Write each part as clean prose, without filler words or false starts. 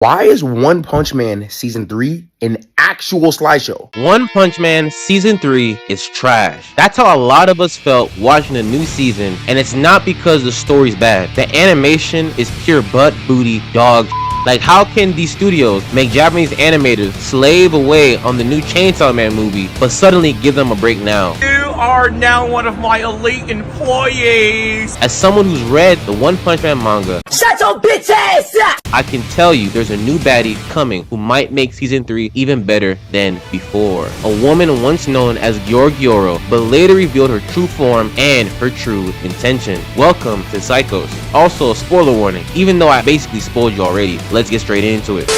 Why is One Punch Man Season 3 an actual slideshow? One Punch Man Season 3 is trash. That's how a lot of us felt watching the new season, and it's not because the story's bad. The animation is pure butt booty dog shit. Like, how can these studios make Japanese animators slave away on the new Chainsaw Man movie, but suddenly give them a break now? You are now one of my elite employees! As someone who's read the One Punch Man manga, Shut your bitch ass up! I can tell you there's a new baddie coming who might make Season 3 even better than before. A woman once known as Gyorgyoro, but later revealed her true form and her true intention. Welcome to Psykos. Also, spoiler warning, even though I basically spoiled you already, let's get straight into it.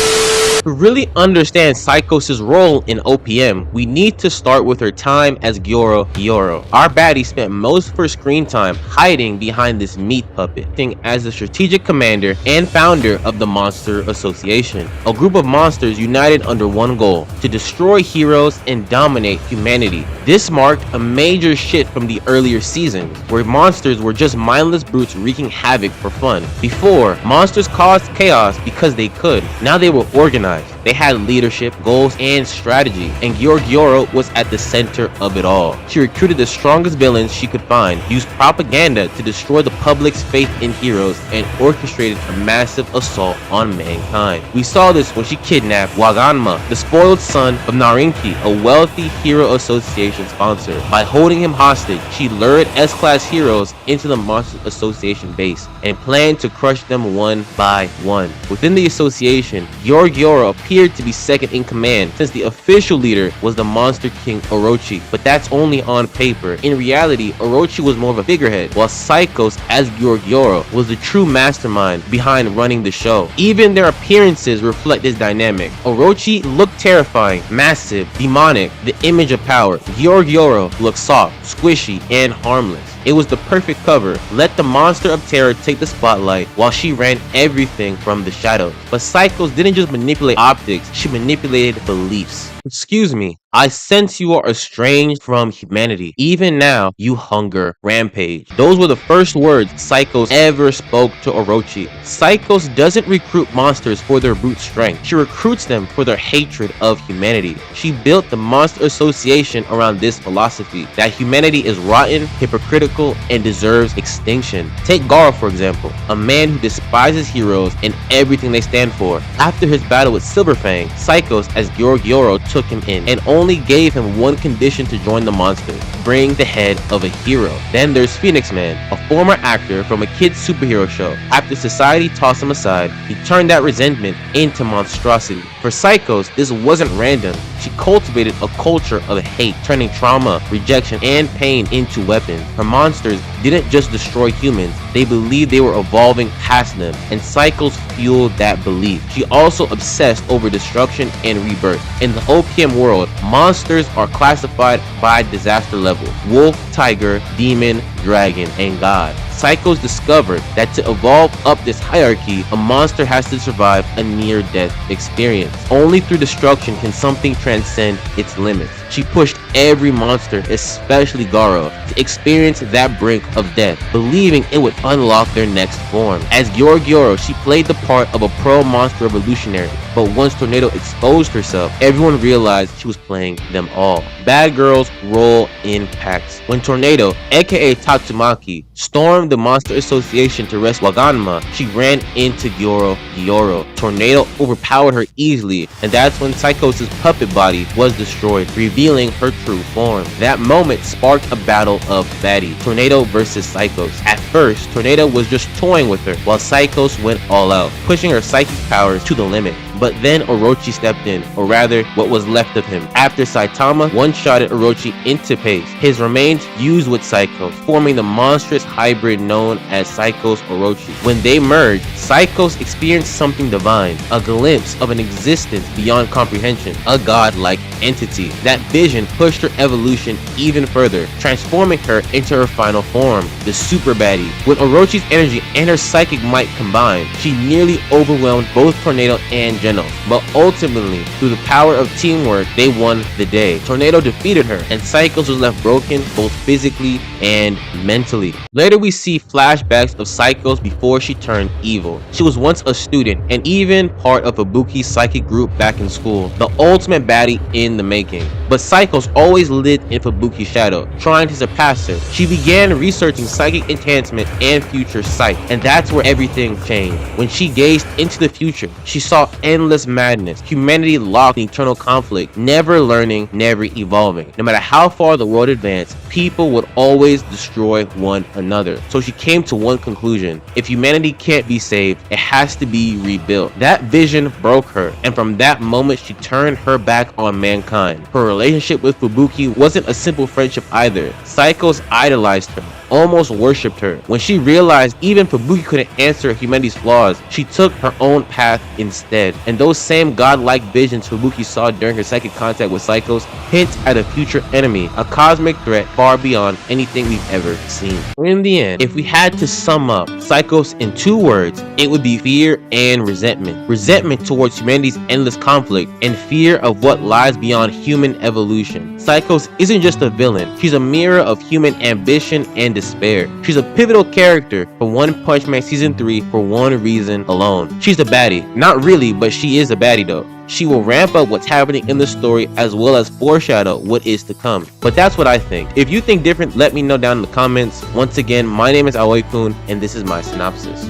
To really understand Psykos' role in OPM, we need to start with her time as Gyorgyoro. Our baddie spent most of her screen time hiding behind this meat puppet, acting as the strategic commander and founder of the Monster Association, a group of monsters united under one goal: to destroy heroes and dominate humanity. This marked a major shift from the earlier seasons, where monsters were just mindless brutes wreaking havoc for fun. Before, monsters caused chaos because they could. Now they were organized. They had leadership, goals, and strategy, and Gyorgyoro was at the center of it all. She recruited the strongest villains she could find, used propaganda to destroy the public's faith in heroes, and orchestrated a massive assault on mankind. We saw this when she kidnapped Waganma, the spoiled son of Narinki, a wealthy hero association sponsor. By holding him hostage, she lured S-class heroes into the Monster Association base and planned to crush them one by one. Within the association, Gyorgyoro appeared to be second in command, since the official leader was the Monster King Orochi, but that's only on paper. In reality, Orochi was more of a figurehead, while Psykos as Gyorgyoro was the true mastermind behind running the show. Even their appearances reflect this dynamic. Orochi looked terrifying, massive, demonic, the image of power. Gyorgyoro looked soft, squishy, and harmless. It was the perfect cover. Let the monster of terror take the spotlight while she ran everything from the shadows. But Psykos didn't just manipulate optics, she manipulated beliefs. Excuse me, I sense you are estranged from humanity. Even now, you hunger rampage. Those were the first words Psykos ever spoke to Orochi. Psykos doesn't recruit monsters for their brute strength. She recruits them for their hatred of humanity. She built the Monster Association around this philosophy, that humanity is rotten, hypocritical, and deserves extinction. Take Garo, for example, a man who despises heroes and everything they stand for. After his battle with Silverfang, Psykos as Gyorgyoro took him in and only gave him one condition to join the monsters: bring the head of a hero. Then there's Phoenix Man, a former actor from a kid's superhero show. After society tossed him aside, he turned that resentment into monstrosity. For Psykos, this wasn't random. She cultivated a culture of hate, turning trauma, rejection, and pain into weapons. Her monsters didn't just destroy humans, they believed they were evolving past them, and Psykos fueled that belief. She also obsessed over destruction and rebirth. In the OPM world, monsters are classified by disaster level: wolf, tiger, demon, dragon, and god. Psykos discovered that to evolve up this hierarchy, a monster has to survive a near-death experience. Only through destruction can something transcend its limits. She pushed every monster, especially Garo, to experience that brink of death, believing it would unlock their next form. As Gyorgyoro, she played the part of a pro-monster revolutionary, but once Tornado exposed herself, everyone realized she was playing them all. Bad girls roll in packs. When Tornado, aka Tatsumaki, stormed the Monster Association to rescue Waganma, she ran into Gyorgyoro. Tornado overpowered her easily, and that's when Psykos' puppet body was destroyed, revealing her true form. That moment sparked a battle of baddies, Tornado versus Psykos. At first, Tornado was just toying with her, while Psykos went all out, pushing her psychic powers to the limit. But then Orochi stepped in, or rather, what was left of him. After Saitama one-shotted Orochi into paste, his remains fused with Psykos, forming the monstrous hybrid known as Psykos Orochi. When they merged, Psykos experienced something divine, a glimpse of an existence beyond comprehension, a godlike entity. That vision pushed her evolution even further, transforming her into her final form, the super baddie. When Orochi's energy and her psychic might combined, she nearly overwhelmed both Tornado and Gen Genos, but ultimately, through the power of teamwork, they won the day. Tornado defeated her, and Psykos was left broken both physically and mentally. Later, we see flashbacks of Psykos before she turned evil. She was once a student and even part of Ibuki's psychic group back in school, the ultimate baddie in the making. But Psykos always lived in Fubuki's shadow, trying to surpass her. She began researching psychic enhancement and future sight, and that's where everything changed. When she gazed into the future, she saw endless madness, humanity locked in eternal conflict, never learning, never evolving. No matter how far the world advanced, people would always destroy one another. So she came to one conclusion: if humanity can't be saved, it has to be rebuilt. That vision broke her, and from that moment she turned her back on mankind. Her relationship with Fubuki wasn't a simple friendship either. Psykos idolized her, almost worshipped her. When she realized even Fubuki couldn't answer humanity's flaws, she took her own path instead. And those same godlike visions Fubuki saw during her psychic contact with Psykos hint at a future enemy, a cosmic threat far beyond anything we've ever seen. In the end, if we had to sum up Psykos in 2 words, it would be fear and resentment. Resentment towards humanity's endless conflict, and fear of what lies beyond human evolution. Psykos isn't just a villain, she's a mirror of human ambition and despair. She's a pivotal character for One Punch Man Season 3 for one reason alone. She's a baddie. Not really, but she is a baddie though. She will ramp up what's happening in the story as well as foreshadow what is to come. But that's what I think. If you think different, let me know down in the comments. Once again, my name is AOI-KUN, and this is my synopsis.